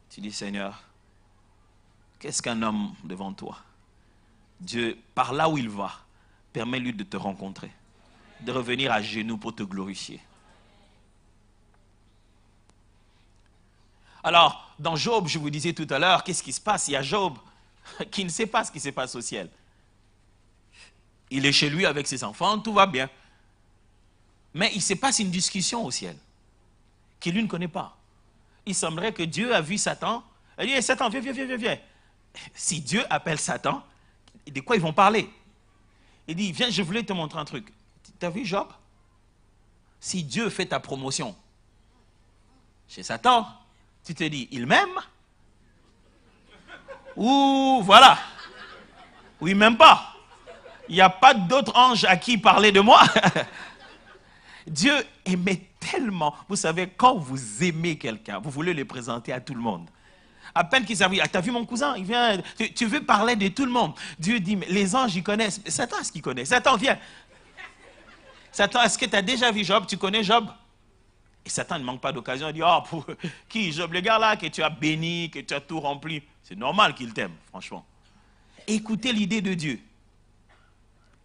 tu dis, Seigneur, qu'est-ce qu'un homme devant toi? Dieu, par là où il va, permets-lui de te rencontrer, de revenir à genoux pour te glorifier. Alors, dans Job, je vous disais tout à l'heure, qu'est-ce qui se passe? Il y a Job qui ne sait pas ce qui se passe au ciel. Il est chez lui avec ses enfants, tout va bien. Mais il se passe une discussion au ciel, que lui ne connaît pas. Il semblerait que Dieu a vu Satan. Il dit, hey, Satan, viens, viens, viens, viens. Si Dieu appelle Satan, de quoi ils vont parler? Il dit, viens, je voulais te montrer un truc. Tu as vu Job? Si Dieu fait ta promotion chez Satan, tu te dis, il m'aime? Ou voilà. Ou il ne m'aime pas. Il n'y a pas d'autre ange à qui parler de moi. Dieu aimait tellement. Vous savez, quand vous aimez quelqu'un, vous voulez le présenter à tout le monde. À peine qu'il s'avère, t'as vu mon cousin, il vient, tu veux parler de tout le monde. Dieu dit, mais les anges, ils connaissent. Satan, est-ce qu'il connaît? Satan, viens. Satan, est-ce que tu as déjà vu Job? Tu connais Job? Et Satan ne manque pas d'occasion. Il dit, oh, pour qui? Job, le gars là que tu as béni, que tu as tout rempli. C'est normal qu'il t'aime, franchement. Écoutez l'idée de Dieu.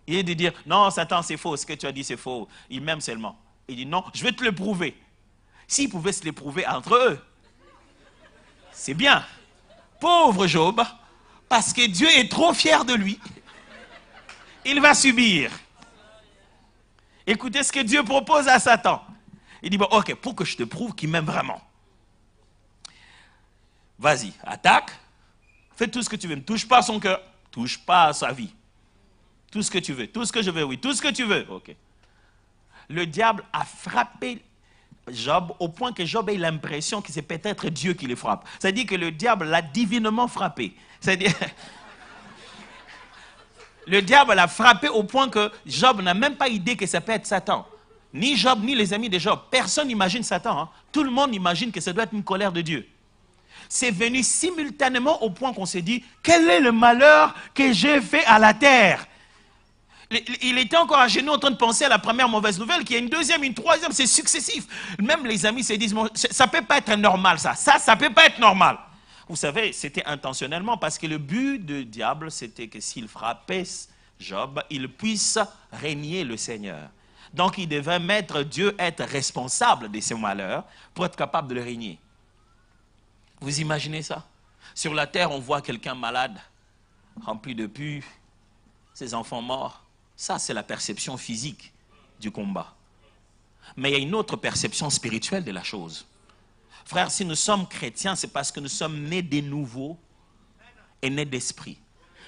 Il est de dire, non, Satan, c'est faux, ce que tu as dit, c'est faux. Il m'aime seulement. Il dit, non, je vais te le prouver. S'ils pouvaient se le prouver entre eux, c'est bien. Pauvre Job, parce que Dieu est trop fier de lui, il va subir. Écoutez ce que Dieu propose à Satan. Il dit, bon, ok, pour que je te prouve qu'il m'aime vraiment. Vas-y, attaque. Fais tout ce que tu veux. Ne touche pas à son cœur. Touche pas à sa vie. Tout ce que tu veux. Tout ce que je veux, oui. Tout ce que tu veux. Ok. Le diable a frappé Job au point que Job ait l'impression que c'est peut-être Dieu qui le frappe. C'est-à-dire que le diable l'a divinement frappé. C'est-à-dire... Le diable l'a frappé au point que Job n'a même pas idée que ça peut être Satan. Ni Job, ni les amis de Job. Personne n'imagine Satan. Hein. Tout le monde imagine que ça doit être une colère de Dieu. C'est venu simultanément au point qu'on s'est dit, quel est le malheur que j'ai fait à la terre? Il était encore à genoux en train de penser à la première mauvaise nouvelle, qu'il y a une deuxième, une troisième, c'est successif. Même les amis se disent, ça ne peut pas être normal ça. Ça ne peut pas être normal. Vous savez, c'était intentionnellement parce que le but du diable, c'était que s'il frappait Job, il puisse régner le Seigneur. Donc il devait mettre Dieu être responsable de ses malheurs pour être capable de le régner. Vous imaginez ça? Sur la terre, on voit quelqu'un malade, rempli de pus, ses enfants morts. Ça, c'est la perception physique du combat. Mais il y a une autre perception spirituelle de la chose. Frères, si nous sommes chrétiens, c'est parce que nous sommes nés de nouveau et nés d'esprit.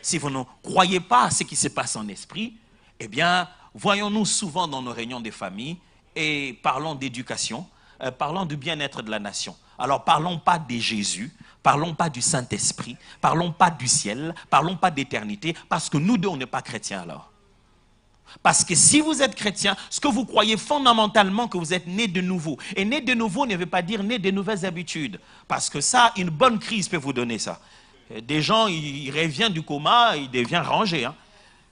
Si vous ne croyez pas à ce qui se passe en esprit, eh bien, voyons-nous souvent dans nos réunions des familles et parlons d'éducation, parlons du bien-être de la nation. Alors, parlons pas de Jésus, parlons pas du Saint-Esprit, parlons pas du ciel, parlons pas d'éternité, parce que nous deux, on n'est pas chrétiens alors. Parce que si vous êtes chrétien, ce que vous croyez fondamentalement que vous êtes né de nouveau. Et né de nouveau ne veut pas dire né de nouvelles habitudes. Parce que ça, une bonne crise peut vous donner ça. Des gens, ils reviennent du coma, ils deviennent rangés. Hein.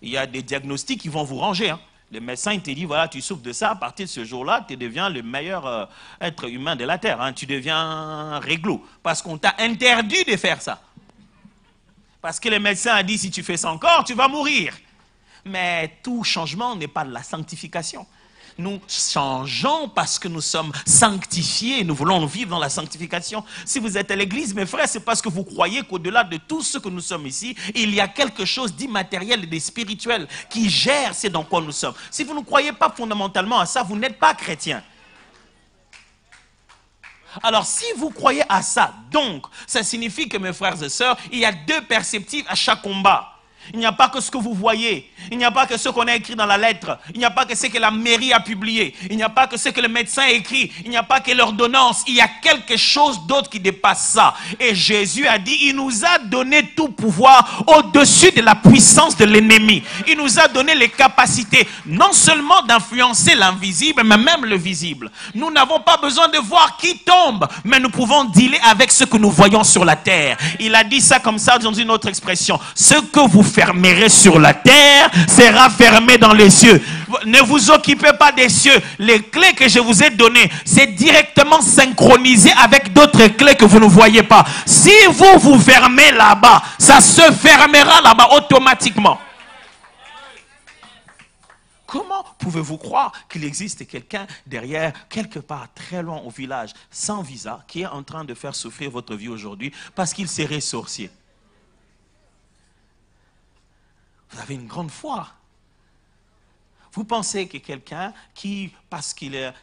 Il y a des diagnostics qui vont vous ranger. Hein. Le médecin, il te dit, voilà, tu souffres de ça, à partir de ce jour-là, tu deviens le meilleur être humain de la Terre. Hein. Tu deviens réglo. Parce qu'on t'a interdit de faire ça. Parce que le médecin a dit, si tu fais ça encore, tu vas mourir. Mais tout changement n'est pas de la sanctification. Nous changeons parce que nous sommes sanctifiés. Nous voulons vivre dans la sanctification. Si vous êtes à l'église, mes frères, c'est parce que vous croyez qu'au-delà de tout ce que nous sommes ici, il y a quelque chose d'immatériel et de spirituel qui gère ce dans quoi nous sommes. Si vous ne croyez pas fondamentalement à ça, vous n'êtes pas chrétien. Alors, si vous croyez à ça, donc, ça signifie que, mes frères et sœurs, il y a deux perspectives à chaque combat. Il n'y a pas que ce que vous voyez. Il n'y a pas que ce qu'on a écrit dans la lettre. Il n'y a pas que ce que la mairie a publié. Il n'y a pas que ce que le médecin a écrit. Il n'y a pas que l'ordonnance. Il y a quelque chose d'autre qui dépasse ça. Et Jésus a dit, il nous a donné tout pouvoir au-dessus de la puissance de l'ennemi. Il nous a donné les capacités, non seulement d'influencer l'invisible, mais même le visible. Nous n'avons pas besoin de voir qui tombe, mais nous pouvons dealer avec ce que nous voyons sur la terre. Il a dit ça comme ça dans une autre expression. Ce que vous fermerez sur la terre sera fermé dans les cieux. Ne vous occupez pas des cieux. Les clés que je vous ai données, c'est directement synchronisé avec d'autres clés que vous ne voyez pas. Si vous vous fermez là-bas, ça se fermera là-bas automatiquement. Comment pouvez-vous croire qu'il existe quelqu'un derrière, quelque part très loin au village, sans visa, qui est en train de faire souffrir votre vie aujourd'hui parce qu'il serait sorcier? Vous avez une grande foi. Vous pensez que quelqu'un qui, parce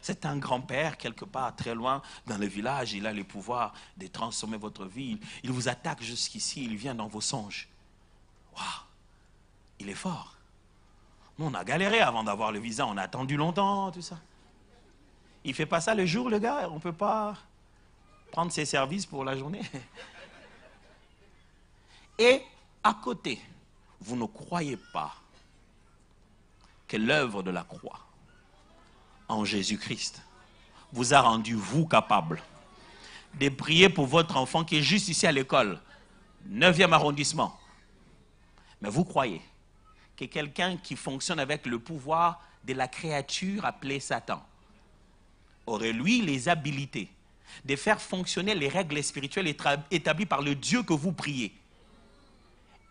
c'est un grand-père quelque part très loin dans le village, il a le pouvoir de transformer votre vie, il vous attaque jusqu'ici, il vient dans vos songes. Waouh, il est fort. Nous, on a galéré avant d'avoir le visa, on a attendu longtemps, tout ça. Il ne fait pas ça le jour, le gars, on ne peut pas prendre ses services pour la journée. Et à côté, vous ne croyez pas que l'œuvre de la croix en Jésus-Christ vous a rendu, vous, capable de prier pour votre enfant qui est juste ici à l'école, 9e arrondissement. Mais vous croyez que quelqu'un qui fonctionne avec le pouvoir de la créature appelée Satan aurait, lui, les habilités de faire fonctionner les règles spirituelles établies par le Dieu que vous priez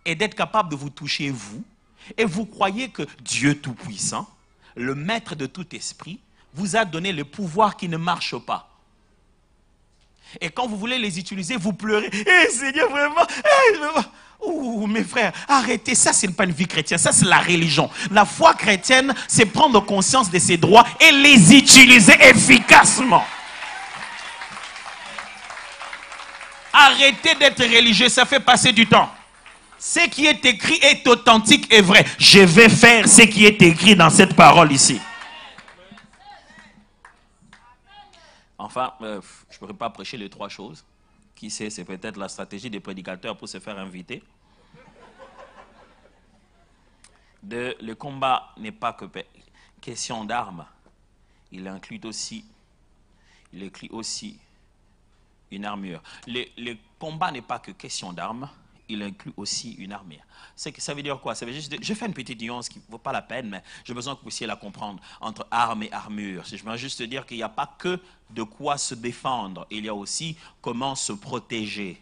et d'être capable de vous toucher, vous, et vous croyez que Dieu Tout-Puissant, le maître de tout esprit, vous a donné le pouvoir qui ne marche pas. Et quand vous voulez les utiliser, vous pleurez. Eh Seigneur, vraiment, ouh, mes frères, arrêtez, ça c'est pas une vie chrétienne, ça c'est la religion. La foi chrétienne, c'est prendre conscience de ses droits et les utiliser efficacement. Arrêtez d'être religieux, ça fait passer du temps. Ce qui est écrit est authentique et vrai. Je vais faire ce qui est écrit dans cette parole ici. Enfin, je ne pourrais pas prêcher les 3 choses. Qui sait, c'est peut-être la stratégie des prédicateurs pour se faire inviter. Le combat n'est pas que question d'armes. Il inclut aussi une armure. Le combat n'est pas que question d'armes. Il inclut aussi une armure. Ça veut dire quoi? Ça veut juste je fais une petite nuance qui ne vaut pas la peine, mais j'ai besoin que vous puissiez la comprendre entre armes et armure. Je veux juste dire qu'il n'y a pas que de quoi se défendre, il y a aussi comment se protéger.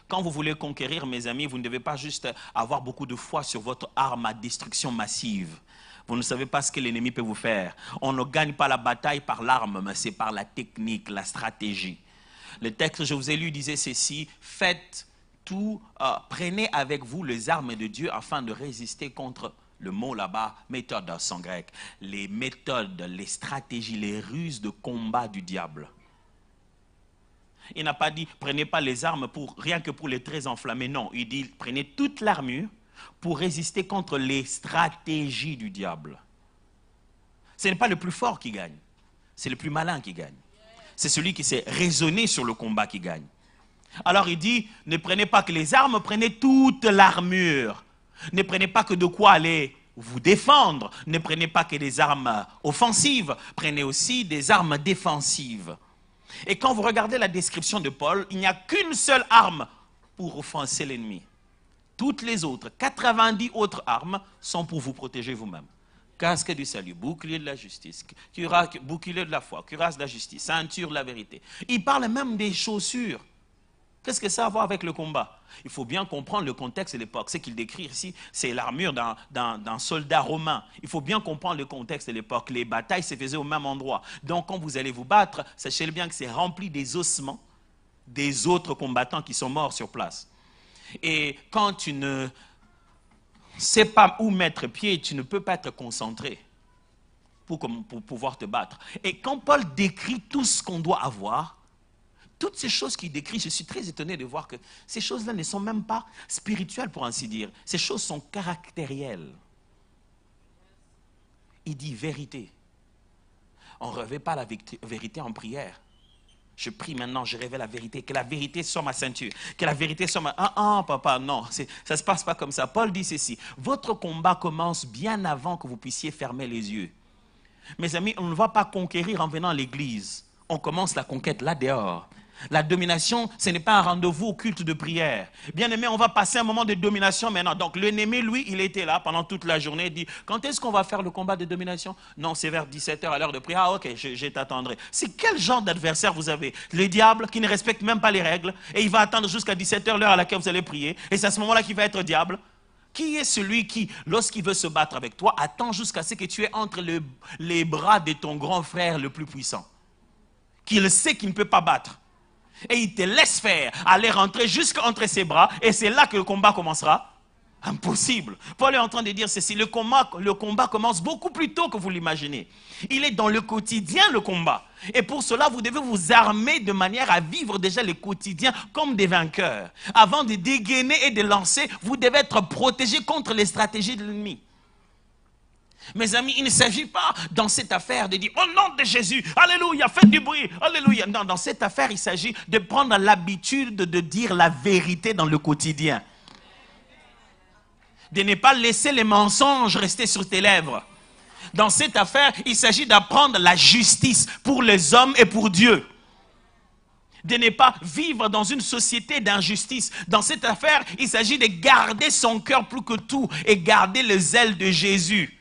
Quand vous voulez conquérir, mes amis, vous ne devez pas juste avoir beaucoup de foi sur votre arme à destruction massive. Vous ne savez pas ce que l'ennemi peut vous faire. On ne gagne pas la bataille par l'arme, mais c'est par la technique, la stratégie. Le texte que je vous ai lu disait ceci: faites tout, prenez avec vous les armes de Dieu afin de résister contre le mot là-bas, méthode en grec, les méthodes, les stratégies, les ruses de combat du diable. Il n'a pas dit prenez pas les armes rien que pour les traits enflammés, non, il dit prenez toute l'armure pour résister contre les stratégies du diable. Ce n'est pas le plus fort qui gagne, c'est le plus malin qui gagne. C'est celui qui sait raisonner sur le combat qui gagne. Alors il dit, ne prenez pas que les armes, prenez toute l'armure. Ne prenez pas que de quoi aller vous défendre. Ne prenez pas que des armes offensives. Prenez aussi des armes défensives. Et quand vous regardez la description de Paul, il n'y a qu'une seule arme pour offenser l'ennemi. Toutes les autres, 90 autres armes, sont pour vous protéger vous-même. Casque du salut, bouclier de la justice, bouclier de la foi, cuirasse de la justice, ceinture de la vérité. Il parle même des chaussures. Qu'est-ce que ça a à voir avec le combat? Il faut bien comprendre le contexte de l'époque. Ce qu'il décrit ici, c'est l'armure d'un soldat romain. Il faut bien comprendre le contexte de l'époque. Les batailles se faisaient au même endroit. Donc, quand vous allez vous battre, sachez bien que c'est rempli des ossements des autres combattants qui sont morts sur place. Et quand tu ne sais pas où mettre pied, tu ne peux pas être concentré pour pouvoir te battre. Et quand Paul décrit tout ce qu'on doit avoir, toutes ces choses qu'il décrit, je suis très étonné de voir que ces choses-là ne sont même pas spirituelles, pour ainsi dire. Ces choses sont caractérielles. Il dit vérité. On ne revêt pas la vérité en prière. Je prie maintenant, je révèle la vérité. Que la vérité soit ma ceinture. Que la vérité soit ma... papa, non. Ça ne se passe pas comme ça. Paul dit ceci. Votre combat commence bien avant que vous puissiez fermer les yeux. Mes amis, on ne va pas conquérir en venant à l'église. On commence la conquête là dehors. La domination, ce n'est pas un rendez-vous au culte de prière. Bien aimé, on va passer un moment de domination maintenant. Donc l'ennemi, lui, il était là pendant toute la journée. Il dit, quand est-ce qu'on va faire le combat de domination? Non, c'est vers 17h à l'heure de prière. Ah ok, je t'attendrai. C'est quel genre d'adversaire vous avez? Le diable qui ne respecte même pas les règles. Et il va attendre jusqu'à 17h, l'heure à laquelle vous allez prier. Et c'est à ce moment-là qu'il va être diable. Qui est celui qui, lorsqu'il veut se battre avec toi, attend jusqu'à ce que tu aies entre les bras de ton grand frère le plus puissant? Qu'il sait qu'il ne peut pas battre. Et il te laisse faire, aller rentrer jusqu'entre ses bras, et c'est là que le combat commencera. Impossible. Paul est en train de dire ceci, le combat commence beaucoup plus tôt que vous l'imaginez. Il est dans le quotidien, le combat. Et pour cela, vous devez vous armer de manière à vivre déjà le quotidien comme des vainqueurs. Avant de dégainer et de lancer, vous devez être protégé contre les stratégies de l'ennemi. Mes amis, il ne s'agit pas dans cette affaire de dire « Au nom de Jésus, alléluia, faites du bruit, alléluia ». Non, dans cette affaire, il s'agit de prendre l'habitude de dire la vérité dans le quotidien. De ne pas laisser les mensonges rester sur tes lèvres. Dans cette affaire, il s'agit d'apprendre la justice pour les hommes et pour Dieu. De ne pas vivre dans une société d'injustice. Dans cette affaire, il s'agit de garder son cœur plus que tout et garder le zèle de Jésus.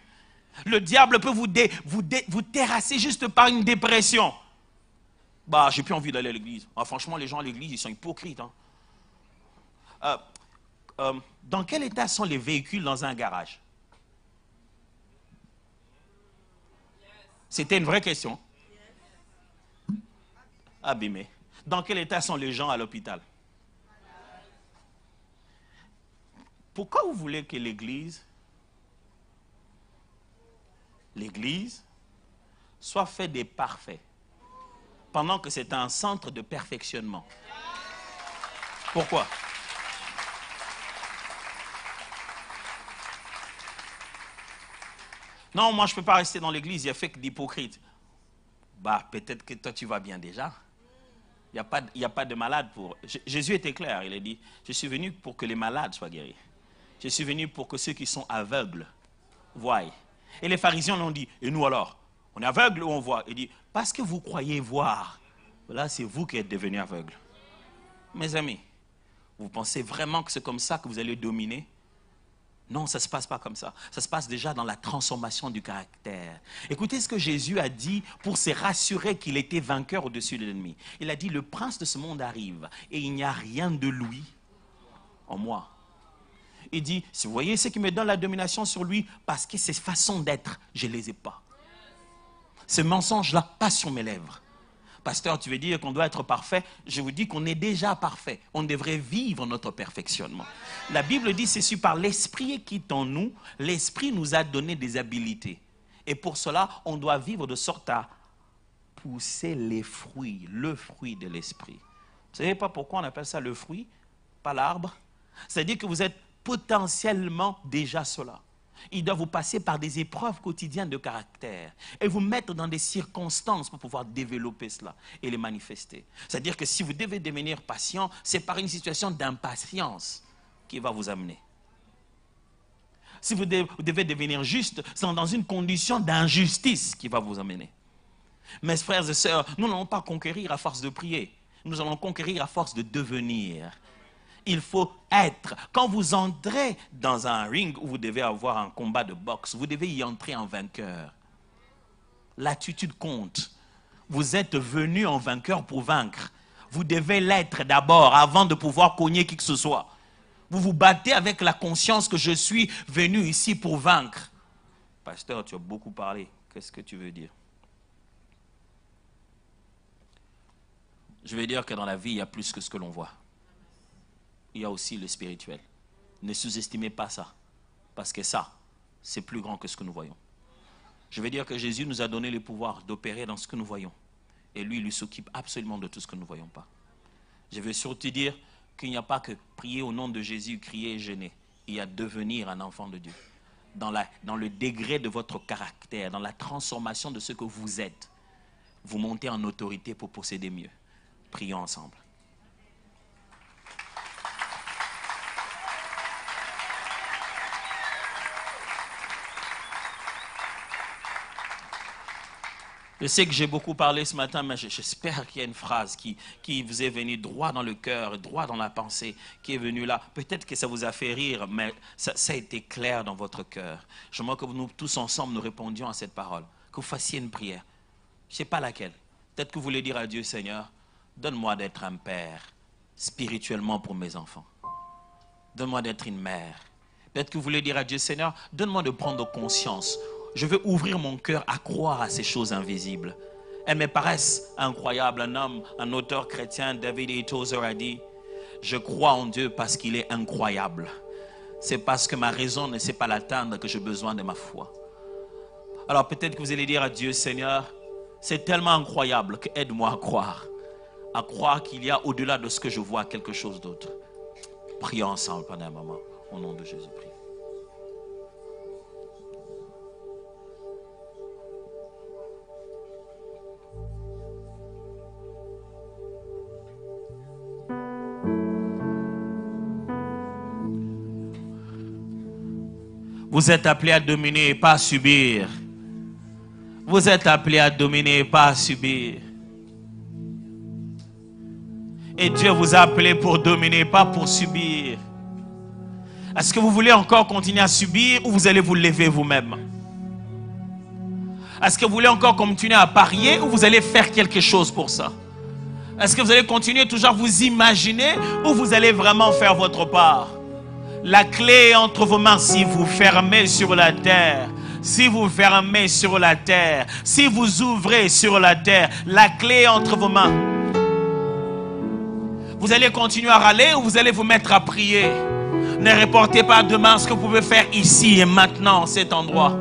Le diable peut vous terrasser juste par une dépression. Bah, j'ai plus envie d'aller à l'église. Ah, franchement, les gens à l'église, ils sont hypocrites. Hein. Dans quel état sont les véhicules dans un garage? C'était une vraie question. Abîmé. Dans quel état sont les gens à l'hôpital? Pourquoi vous voulez que l'église soit faite des parfaits, pendant que c'est un centre de perfectionnement? Pourquoi? Non, moi je ne peux pas rester dans l'église, il y a fait que d'hypocrites. Bah, peut-être que toi tu vas bien déjà. Il n'y a pas de malade pour... Jésus était clair, il a dit, je suis venu pour que les malades soient guéris. Je suis venu pour que ceux qui sont aveugles voient. Et les pharisiens l'ont dit, et nous alors? On est aveugles ou on voit? Il dit, parce que vous croyez voir, là c'est vous qui êtes devenus aveugles. Mes amis, vous pensez vraiment que c'est comme ça que vous allez dominer? Non, ça ne se passe pas comme ça. Ça se passe déjà dans la transformation du caractère. Écoutez ce que Jésus a dit pour se rassurer qu'il était vainqueur au-dessus de l'ennemi. Il a dit, le prince de ce monde arrive et il n'y a rien de lui en moi. Il dit, si vous voyez ceux qui me donnent la domination sur lui, parce que ces façons d'être, je ne les ai pas. Ce mensonge-là, pas sur mes lèvres. Pasteur, tu veux dire qu'on doit être parfait? Je vous dis qu'on est déjà parfait. On devrait vivre notre perfectionnement. La Bible dit, c'est par l'esprit qui est en nous. L'esprit nous a donné des habilités. Et pour cela, on doit vivre de sorte à pousser les fruits, le fruit de l'esprit. Vous ne savez pas pourquoi on appelle ça le fruit, pas l'arbre? C'est-à-dire que vous êtes potentiellement déjà cela. Il doit vous passer par des épreuves quotidiennes de caractère et vous mettre dans des circonstances pour pouvoir développer cela et les manifester. C'est-à-dire que si vous devez devenir patient, c'est par une situation d'impatience qui va vous amener. Si vous devez devenir juste, c'est dans une condition d'injustice qui va vous amener. Mes frères et sœurs, nous n'allons pas conquérir à force de prier. Nous allons conquérir à force de devenir. Il faut être. Quand vous entrez dans un ring où vous devez avoir un combat de boxe, vous devez y entrer en vainqueur. L'attitude compte. Vous êtes venu en vainqueur pour vaincre. Vous devez l'être d'abord avant de pouvoir cogner qui que ce soit. Vous vous battez avec la conscience que je suis venu ici pour vaincre. Pasteur, tu as beaucoup parlé. Qu'est-ce que tu veux dire? Je veux dire que dans la vie, il y a plus que ce que l'on voit. Il y a aussi le spirituel. Ne sous-estimez pas ça. Parce que ça, c'est plus grand que ce que nous voyons. Je veux dire que Jésus nous a donné le pouvoir d'opérer dans ce que nous voyons. Et lui, il s'occupe absolument de tout ce que nous ne voyons pas. Je veux surtout dire qu'il n'y a pas que prier au nom de Jésus, crier et jeûner. Il y a devenir un enfant de Dieu. Dans le degré de votre caractère, dans la transformation de ce que vous êtes, vous montez en autorité pour posséder mieux. Prions ensemble. Je sais que j'ai beaucoup parlé ce matin, mais j'espère qu'il y a une phrase qui vous est venue droit dans le cœur, droit dans la pensée, qui est venue là. Peut-être que ça vous a fait rire, mais ça a été clair dans votre cœur. J'aimerais que nous tous ensemble nous répondions à cette parole, que vous fassiez une prière. Je ne sais pas laquelle. Peut-être que vous voulez dire à Dieu, Seigneur, donne-moi d'être un père spirituellement pour mes enfants. Donne-moi d'être une mère. Peut-être que vous voulez dire à Dieu, Seigneur, donne-moi de prendre conscience. Je veux ouvrir mon cœur à croire à ces choses invisibles. Elles me paraissent incroyables. Un auteur chrétien, David A. Tozer, a dit, je crois en Dieu parce qu'il est incroyable. C'est parce que ma raison ne sait pas l'atteindre que j'ai besoin de ma foi. Alors peut-être que vous allez dire à Dieu, Seigneur, c'est tellement incroyable que aide-moi à croire qu'il y a au-delà de ce que je vois quelque chose d'autre. Prions ensemble pendant un moment, au nom de Jésus-Christ. Vous êtes appelés à dominer et pas à subir. Vous êtes appelés à dominer, pas à subir. Et Dieu vous a appelé pour dominer, pas pour subir. Est-ce que vous voulez encore continuer à subir ou vous allez vous lever vous-même? Est-ce que vous voulez encore continuer à parier ou vous allez faire quelque chose pour ça? Est-ce que vous allez continuer toujours à vous imaginer ou vous allez vraiment faire votre part? La clé est entre vos mains. Si vous fermez sur la terre, si vous fermez sur la terre, si vous ouvrez sur la terre, la clé est entre vos mains. Vous allez continuer à râler ou vous allez vous mettre à prier? Ne reportez pas demain ce que vous pouvez faire ici et maintenant, cet endroit.